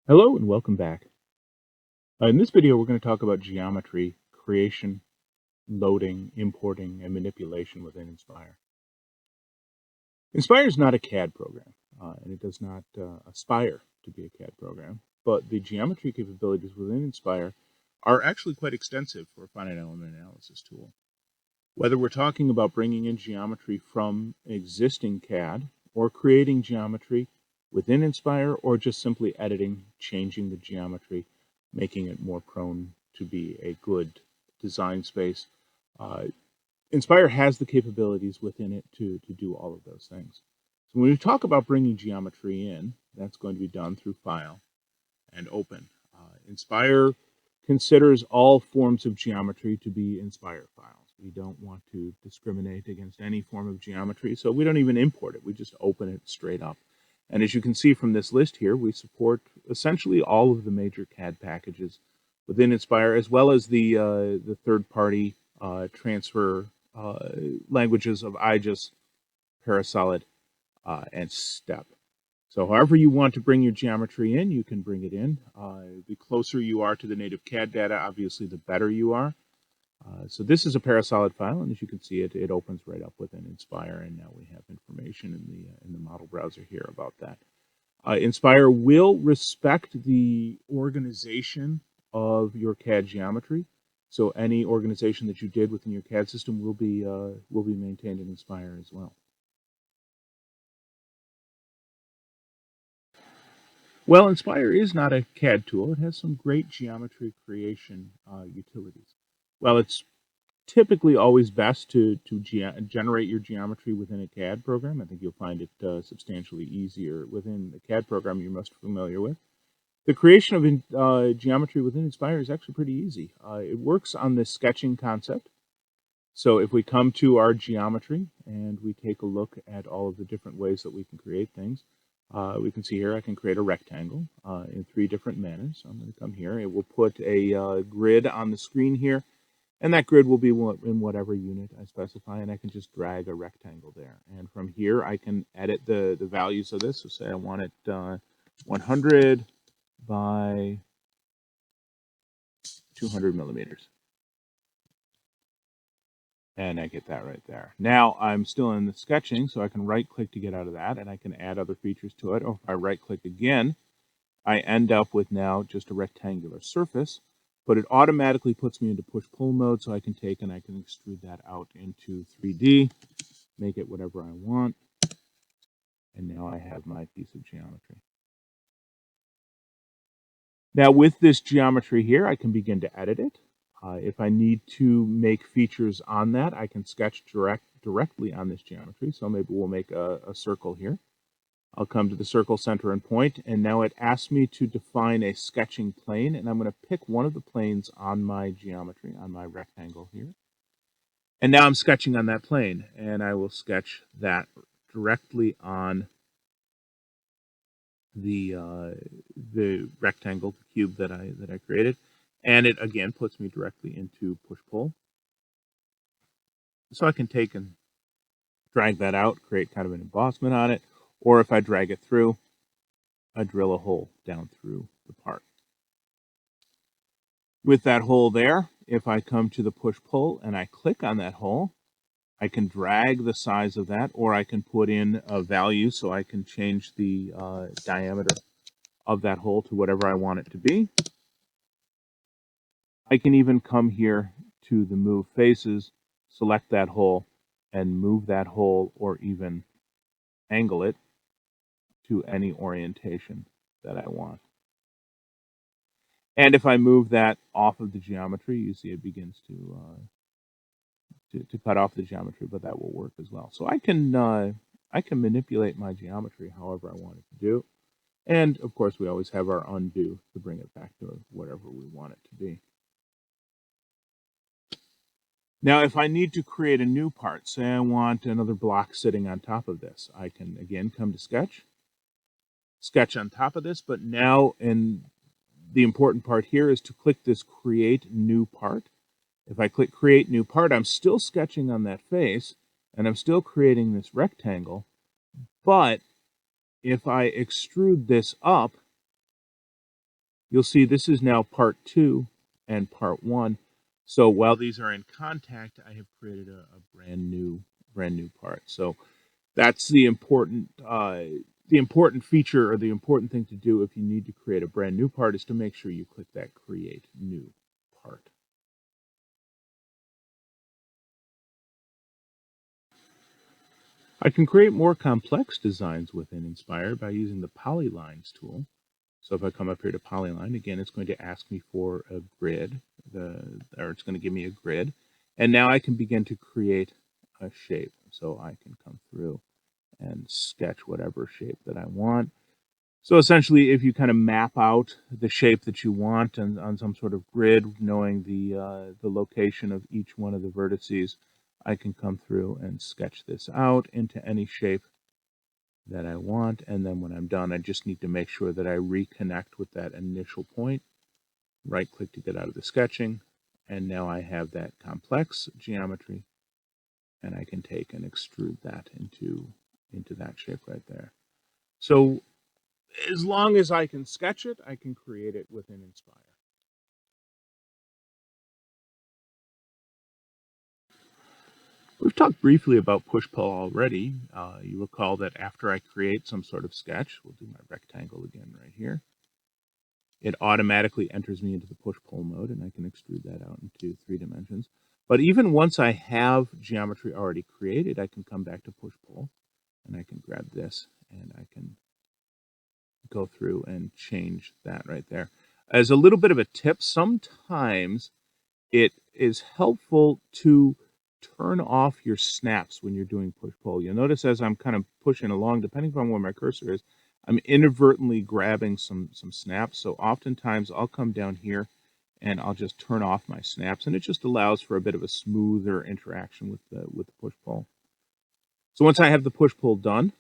Hello and welcome back. In this video, we're going to talk about geometry, creation, loading, importing, and manipulation within Inspire. Inspire is not a CAD program, and it does not aspire to be a CAD program, but the geometry capabilities within Inspire are actually quite extensive for a finite element analysis tool. Whether we're talking about bringing in geometry from existing CAD or creating geometry within Inspire, or just simply editing, changing the geometry, making it more prone to be a good design space. Inspire has the capabilities within it to do all of those things. So when we talk about bringing geometry in, that's going to be done through File and Open. Inspire considers all forms of geometry to be Inspire files. We don't want to discriminate against any form of geometry, so we don't even import it. We just open it straight up. And as you can see from this list here, we support essentially all of the major CAD packages within Inspire, as well as the third-party transfer languages of IGES, Parasolid, and STEP. So however you want to bring your geometry in, you can bring it in. The closer you are to the native CAD data, obviously, the better you are. So this is a Parasolid file, and as you can see, it opens right up within Inspire, and now we have information in the model browser here about that. Inspire will respect the organization of your CAD geometry, so any organization that you did within your CAD system will be maintained in Inspire as well. Well, Inspire is not a CAD tool. It has some great geometry creation utilities. Well, it's typically always best to generate your geometry within a CAD program. I think you'll find it substantially easier within the CAD program you're most familiar with. The creation of geometry within Inspire is actually pretty easy. It works on the sketching concept. So if we come to our geometry and we take a look at all of the different ways that we can create things, we can see here I can create a rectangle in 3 different manners. So I'm going to come here. It will put a grid on the screen here, and that grid will be in whatever unit I specify, and I can just drag a rectangle there. And from here, I can edit the values of this. So say I want it 100 by 200 millimeters. And I get that right there. Now I'm still in the sketching, so I can right-click to get out of that, and I can add other features to it. Or if I right-click again, I end up with now just a rectangular surface, but it automatically puts me into push-pull mode, so I can take and I can extrude that out into 3D, make it whatever I want, and now I have my piece of geometry. Now with this geometry here, I can begin to edit it. If I need to make features on that, I can sketch directly on this geometry. So maybe we'll make a circle here. I'll come to the circle, center, and point, and now it asks me to define a sketching plane, and I'm going to pick one of the planes on my geometry, on my rectangle here. And now I'm sketching on that plane, and I will sketch that directly on the rectangle, the cube that I created. And it, again, puts me directly into push-pull. So I can take and drag that out, create kind of an embossment on it. Or if I drag it through, I drill a hole down through the part. With that hole there, if I come to the push-pull and I click on that hole, I can drag the size of that, or I can put in a value so I can change the diameter of that hole to whatever I want it to be. I can even come here to the move faces, select that hole, and move that hole or even angle it to any orientation that I want. And if I move that off of the geometry, you see it begins to cut off the geometry, but that will work as well. So I can manipulate my geometry however I want it to do. And of course, we always have our undo to bring it back to whatever we want it to be. Now, if I need to create a new part, say I want another block sitting on top of this, I can, again, come to Sketch, sketch on top of this, but now, and the important part here is to click this Create New Part. If I click Create New Part, I'm still sketching on that face, and I'm still creating this rectangle, but if I extrude this up, you'll see this is now part 2 and part 1. So while these are in contact, I have created a brand new part. So that's the important feature, or the important thing to do if you need to create a brand new part, is to make sure you click that create new part. I can create more complex designs within Inspire by using the Polylines tool. So if I come up here to Polyline, again, it's going to ask me for a grid, or it's going to give me a grid. And now I can begin to create a shape. So I can come through and sketch whatever shape that I want. So essentially, if you kind of map out the shape that you want on some sort of grid, knowing the location of each one of the vertices, I can come through and sketch this out into any shape that I want. And then when I'm done, I just need to make sure that I reconnect with that initial point. Right click to get out of the sketching. And now I have that complex geometry, and I can take and extrude that into that shape right there. So as long as I can sketch it, I can create it within Inspire. We've talked briefly about PushPull already. You recall that after I create some sort of sketch, we'll do my rectangle again right here, it automatically enters me into the push-pull mode, and I can extrude that out into 3 dimensions. But even once I have geometry already created, I can come back to push-pull, and I can grab this, and I can go through and change that right there. As a little bit of a tip, sometimes it is helpful to turn off your snaps when you're doing push-pull. You'll notice as I'm kind of pushing along, depending upon where my cursor is, I'm inadvertently grabbing some snaps. So oftentimes I'll come down here and I'll just turn off my snaps, and it just allows for a bit of a smoother interaction with the push-pull. So once I have the push-pull done,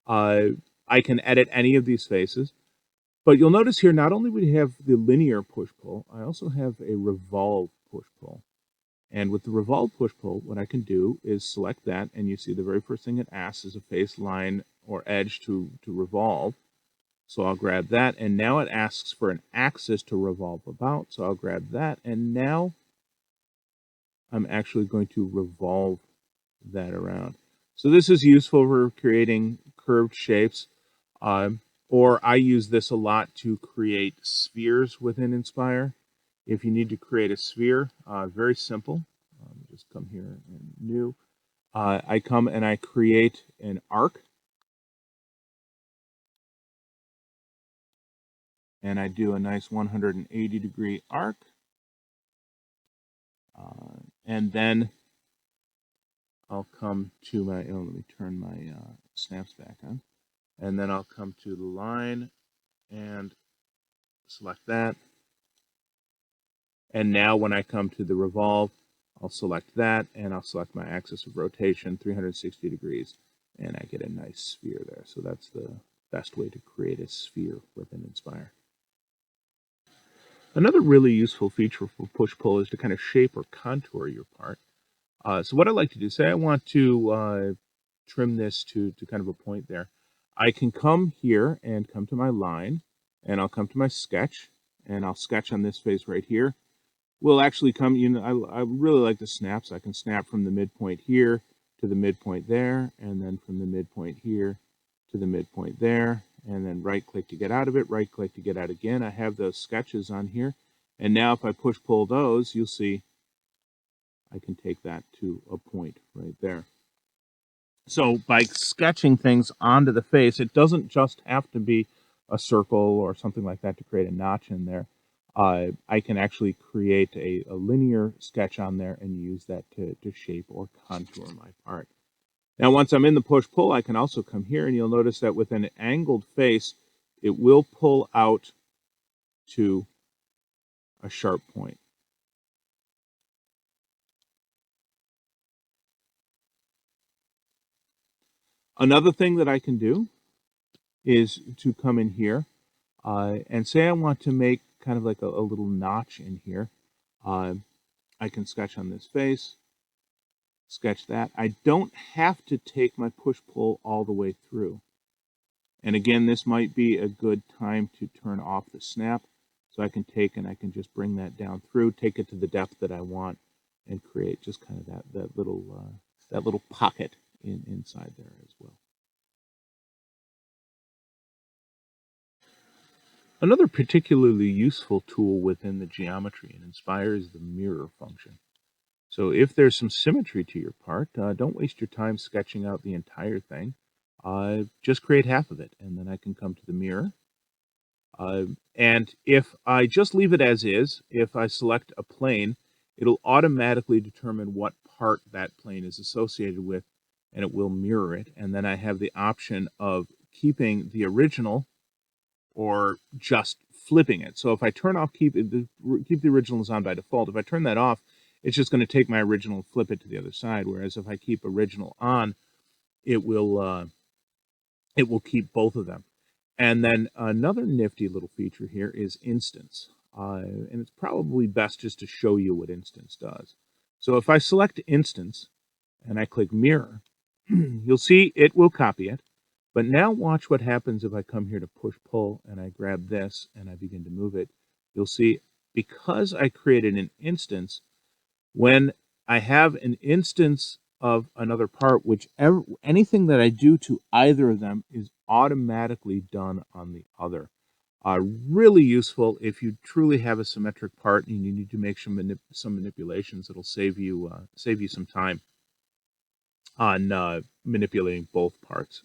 I can edit any of these faces. But you'll notice here, not only would you have the linear push-pull, I also have a revolve push-pull. And with the revolve push-pull, what I can do is select that, and you see the very first thing it asks is a face, line, or edge to revolve. So I'll grab that, and now it asks for an axis to revolve about, so I'll grab that, and now I'm actually going to revolve that around. So this is useful for creating curved shapes, or I use this a lot to create spheres within Inspire. If you need to create a sphere, very simple. Just come here and new. I come and I create an arc, and I do a nice 180-degree arc, and then I'll come to my, let me turn my snaps back on, and then I'll come to the line and select that. And now when I come to the revolve, I'll select that, and I'll select my axis of rotation, 360 degrees, and I get a nice sphere there. So that's the best way to create a sphere within Inspire. Another really useful feature for push-pull is to kind of shape or contour your part. So what I like to do, say I want to trim this to kind of a point there, I can come here and come to my line, and I'll come to my sketch, and I'll sketch on this face right here. We'll actually come, I really like the snaps. I can snap from the midpoint here to the midpoint there, and then from the midpoint here to the midpoint there, and then right-click to get out of it, right-click to get out again. I have those sketches on here, and now if I push-pull those, you'll see I can take that to a point right there. So by sketching things onto the face, it doesn't just have to be a circle or something like that to create a notch in there. I can actually create a linear sketch on there and use that to shape or contour my part. Now, once I'm in the push-pull, I can also come here, and you'll notice that with an angled face, it will pull out to a sharp point. Another thing that I can do is to come in here and say I want to make kind of like a little notch in here. I can sketch on this face, sketch that. I don't have to take my push-pull all the way through. And again, this might be a good time to turn off the snap. So I can take and I can just bring that down through, take it to the depth that I want, and create just kind of that little pocket inside there as well. Another particularly useful tool within the geometry in Inspire is the mirror function. So if there's some symmetry to your part, don't waste your time sketching out the entire thing. Just create half of it, and then I can come to the mirror. And if I just leave it as is, if I select a plane, it'll automatically determine what part that plane is associated with, and it will mirror it. And then I have the option of keeping the original or just flipping it. So if I turn off keep the original is on by default. If I turn that off, it's just going to take my original and flip it to the other side. Whereas if I keep original on, it will keep both of them. And then another nifty little feature here is instance. And it's probably best just to show you what instance does. So if I select instance and I click mirror, you'll see it will copy it. But now watch what happens if I come here to push-pull and I grab this and I begin to move it. You'll see because I created an instance, when I have an instance of another part, anything that I do to either of them is automatically done on the other. Really useful if you truly have a symmetric part and you need to make some manipulations. It'll save you some time on manipulating both parts.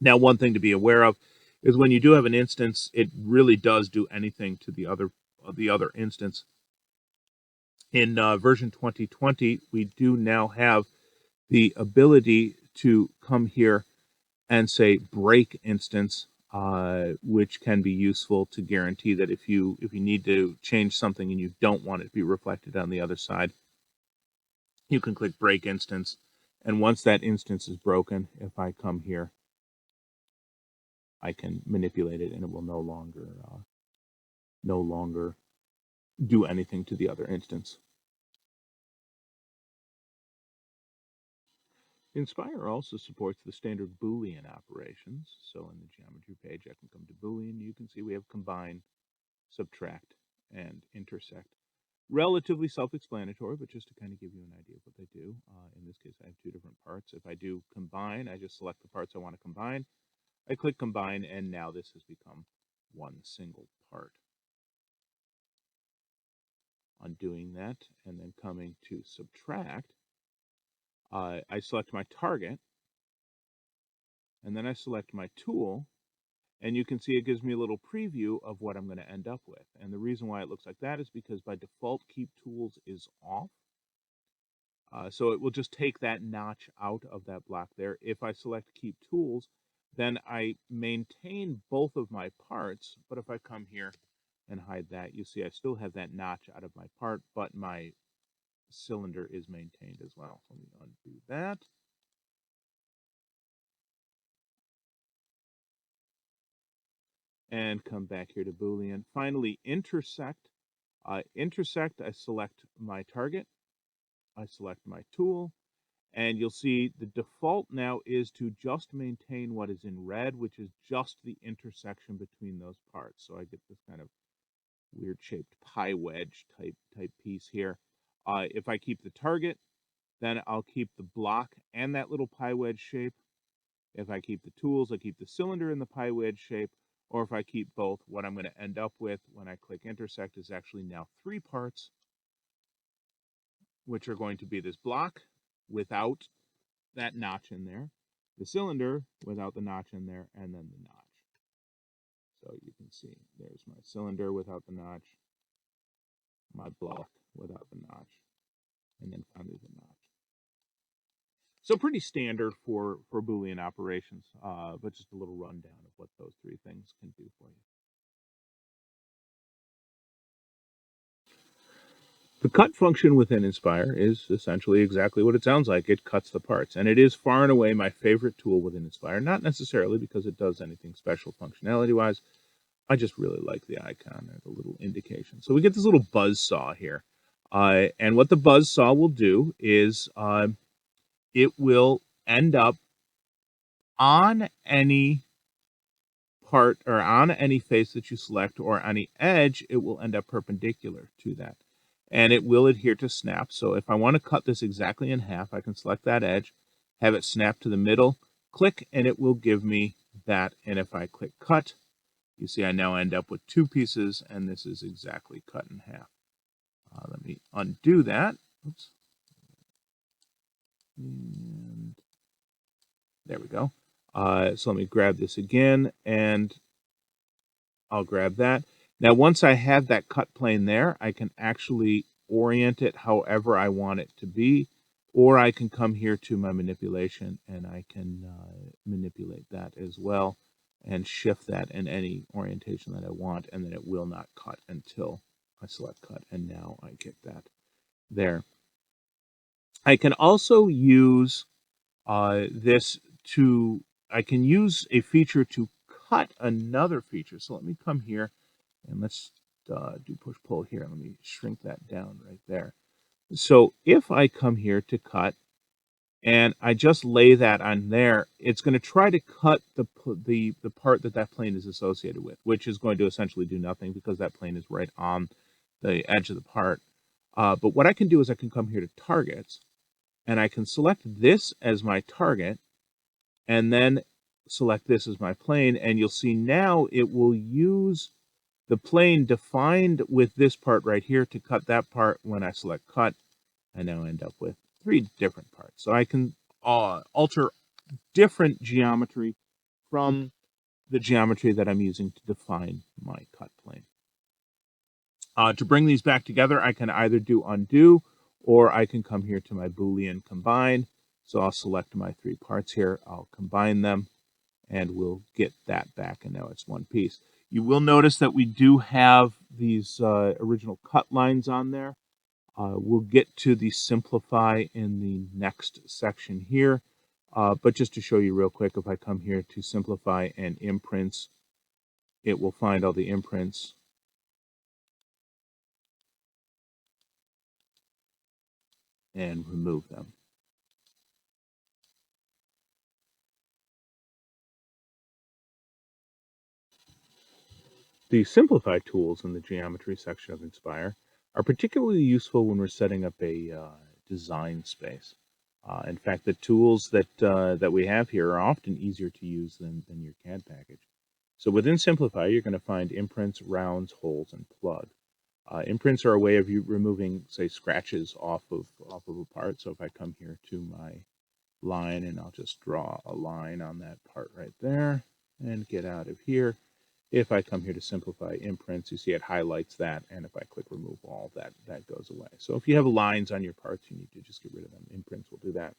Now, one thing to be aware of is when you do have an instance, it really does do anything to the other instance. In version 2020, we do now have the ability to come here and say break instance, which can be useful to guarantee that if you need to change something and you don't want it to be reflected on the other side, you can click break instance. And once that instance is broken, if I come here, I can manipulate it and it will no longer do anything to the other instance. Inspire also supports the standard Boolean operations. So in the geometry page, I can come to Boolean. You can see we have combine, subtract, and intersect. Relatively self-explanatory, but just to kind of give you an idea of what they do. In this case, I have two different parts. If I do combine, I just select the parts I want to combine. I click combine, and now this has become one single part. Undoing that, and then coming to subtract, I select my target, and then I select my tool, and you can see it gives me a little preview of what I'm going to end up with. And the reason why it looks like that is because by default, keep tools is off. So it will just take that notch out of that block there. If I select keep tools, then I maintain both of my parts. But if I come here and hide that, you see I still have that notch out of my part, but my cylinder is maintained as well. Let me undo that. And come back here to Boolean. Finally, intersect. Intersect, I select my target. I select my tool. And you'll see the default now is to just maintain what is in red, which is just the intersection between those parts. So I get this kind of weird shaped pie wedge type piece here. If I keep the target, then I'll keep the block and that little pie wedge shape. If I keep the tools, I keep the cylinder in the pie wedge shape. Or if I keep both, what I'm going to end up with when I click intersect is actually now three parts, which are going to be this block without that notch in there, the cylinder without the notch in there, and then the notch. So you can see there's my cylinder without the notch, my block without the notch, and then finally the notch. So pretty standard for Boolean operations, but just a little rundown of what those three things can do for you. The cut function within Inspire is essentially exactly what it sounds like. It cuts the parts, and it is far and away my favorite tool within Inspire, not necessarily because it does anything special functionality-wise. I just really like the icon and the little indication. So we get this little buzz saw here. And what the buzz saw will do is it will end up on any part or on any face that you select or any edge, it will end up perpendicular to that. And it will adhere to snap. So if I want to cut this exactly in half, I can select that edge, have it snap to the middle, click, and it will give me that. And if I click cut, you see I now end up with 2 pieces, and this is exactly cut in half. Let me undo that. Oops. And there we go. So let me grab this again, and I'll grab that. Now, once I have that cut plane there, I can actually orient it however I want it to be, or I can come here to my manipulation, and I can manipulate that as well and shift that in any orientation that I want, and then it will not cut until I select cut, and now I get that there. I can also use this to, I can use a feature to cut another feature. So let me come here and let's do push-pull here. Let me shrink that down right there. So if I come here to cut and I just lay that on there, it's going to try to cut the part that plane is associated with, which is going to essentially do nothing because that plane is right on the edge of the part. But what I can do is I can come here to targets, and I can select this as my target, and then select this as my plane, and you'll see now it will use the plane defined with this part right here to cut that part. When I select cut, I now end up with 3 different parts. So I can alter different geometry from the geometry that I'm using to define my cut plane. To bring these back together, I can either do undo, or I can come here to my Boolean combine. So I'll select my 3 parts here, I'll combine them, and we'll get that back, and now it's one piece. You will notice that we do have these original cut lines on there. We'll get to the simplify in the next section here, but just to show you real quick, if I come here to simplify and imprints, it will find all the imprints. And remove them. The Simplify tools in the Geometry section of Inspire are particularly useful when we're setting up a design space. In fact, the tools that we have here are often easier to use than your CAD package. So within Simplify, you're going to find imprints, rounds, holes, and plug. Imprints are a way of you removing, say, scratches off of a part. So if I come here to my line, and I'll just draw a line on that part right there and get out of here. If I come here to simplify imprints, you see it highlights that, and if I click remove all, that goes away. So if you have lines on your parts, you need to just get rid of them. Imprints will do that.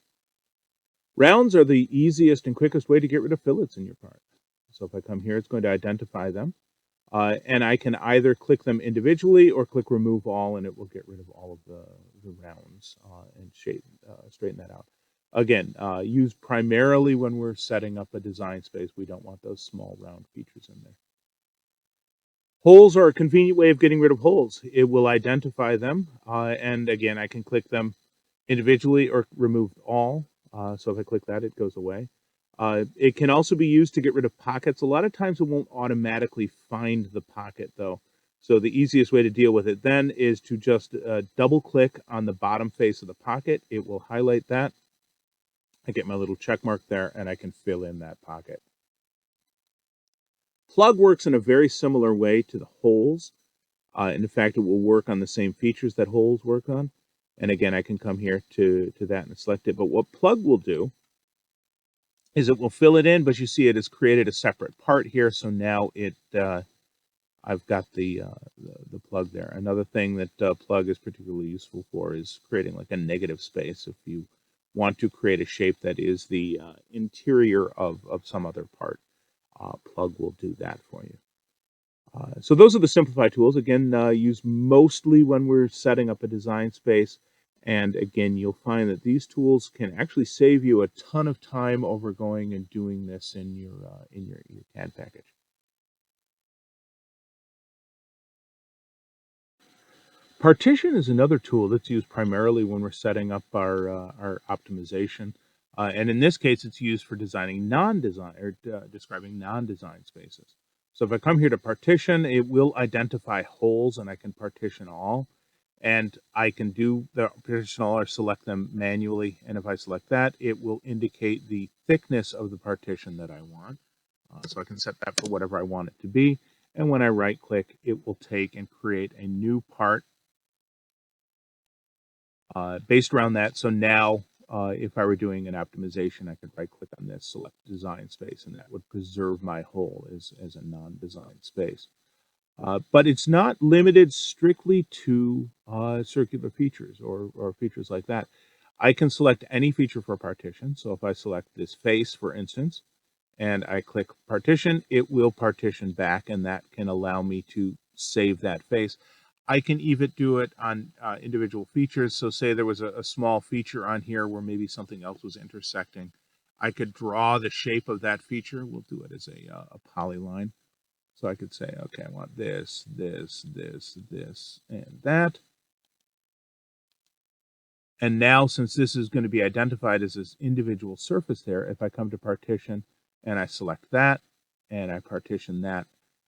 Rounds are the easiest and quickest way to get rid of fillets in your part. So if I come here, it's going to identify them. And I can either click them individually or click remove all, and it will get rid of all of the rounds and straighten that out. Again, used primarily when we're setting up a design space. We don't want those small round features in there. Holes are a convenient way of getting rid of holes. It will identify them, and again, I can click them individually or remove all. So if I click that, it goes away. It can also be used to get rid of pockets. A lot of times it won't automatically find the pocket, though. So the easiest way to deal with it then is to just double click on the bottom face of the pocket. It will highlight that. I get my little check mark there, and I can fill in that pocket. Plug works in a very similar way to the holes. In fact, it will work on the same features that holes work on. And again, I can come here to that and select it. But what plug will do is it will fill it in, but you see it has created a separate part here. So now I've got the plug there. Another thing that plug is particularly useful for is creating like a negative space. If you want to create a shape that is the interior of some other part, plug will do that for you. So those are the Simplify tools. Again, used mostly when we're setting up a design space. And again, you'll find that these tools can actually save you a ton of time over going and doing this in your CAD package. Partition is another tool that's used primarily when we're setting up our optimization. And in this case, it's used for designing non-design or describing non-design spaces. So if I come here to partition, it will identify holes, and I can partition all. And I can do the partition all or select them manually. And if I select that, it will indicate the thickness of the partition that I want. So I can set that for whatever I want it to be. And when I right click, it will take and create a new part based around that. So now if I were doing an optimization, I could right click on this, select design space, and that would preserve my hole as a non-design space. But it's not limited strictly to circular features or features like that. I can select any feature for partition. So if I select this face, for instance, and I click partition, it will partition back, and that can allow me to save that face. I can even do it on individual features. So say there was a small feature on here where maybe something else was intersecting. I could draw the shape of that feature. We'll do it as a polyline. So I could say, okay, I want this, this, this, this, and that. And now, since this is going to be identified as this individual surface there, if I come to partition and I select that and I partition that,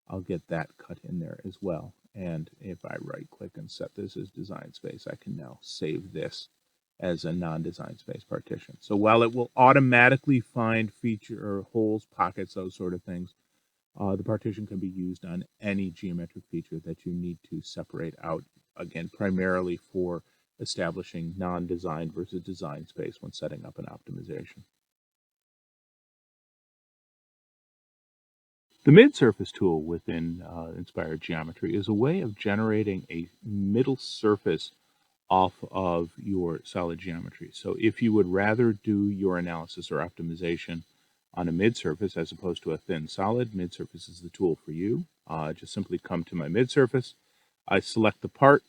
I'll get that cut in there as well. And if I right click and set this as design space, I can now save this as a non-design space partition. So while it will automatically find feature or holes, pockets, those sort of things, the partition can be used on any geometric feature that you need to separate out, again, primarily for establishing non-design versus design space when setting up an optimization. The mid-surface tool within Inspire Geometry is a way of generating a middle surface off of your solid geometry. So if you would rather do your analysis or optimization on a mid-surface as opposed to a thin solid, mid-surface is the tool for you. Just simply come to my mid-surface. I select the part,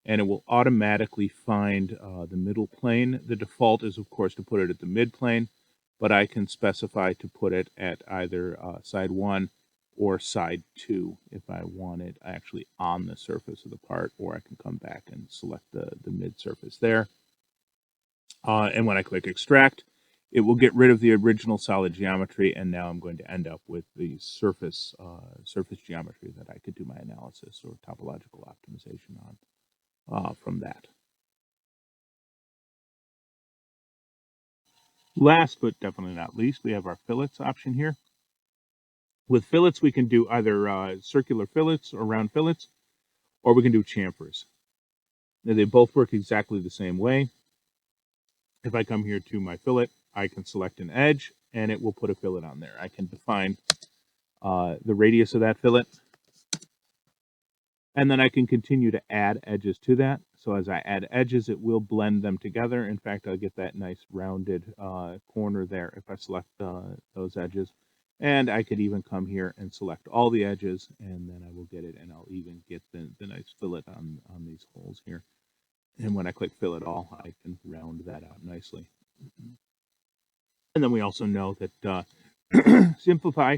and it will automatically find the middle plane. The default is, of course, to put it at the mid-plane, but I can specify to put it at either side 1 or side 2 if I want it actually on the surface of the part, or I can come back and select the mid-surface there. And when I click extract, it will get rid of the original solid geometry, and now I'm going to end up with the surface geometry that I could do my analysis or topological optimization on from that. Last but definitely not least, we have our fillets option here. With fillets, we can do either circular fillets or round fillets, or we can do chamfers. Now, they both work exactly the same way. If I come here to my fillet, I can select an edge, and it will put a fillet on there. I can define the radius of that fillet, and then I can continue to add edges to that. So as I add edges, it will blend them together. In fact, I'll get that nice rounded corner there if I select those edges. And I could even come here and select all the edges, and then I will get it, and I'll even get the nice fillet on these holes here. And when I click fillet all, I can round that out nicely. And then we also know that simplify,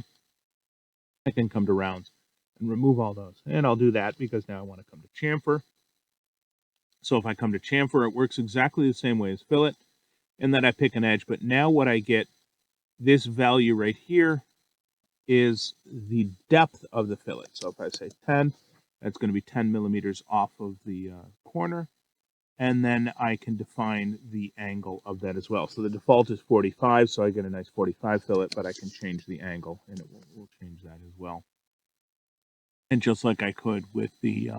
I can come to rounds and remove all those. And I'll do that because now I want to come to chamfer. So if I come to chamfer, it works exactly the same way as fillet. And then I pick an edge. But now what I get, this value right here, is the depth of the fillet. So if I say 10, that's going to be 10 millimeters off of the corner. And then I can define the angle of that as well. So the default is 45, so I get a nice 45 fillet, but I can change the angle, and it will change that as well. And just like I could with the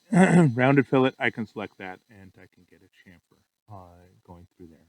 rounded fillet, I can select that, and I can get a chamfer going through there.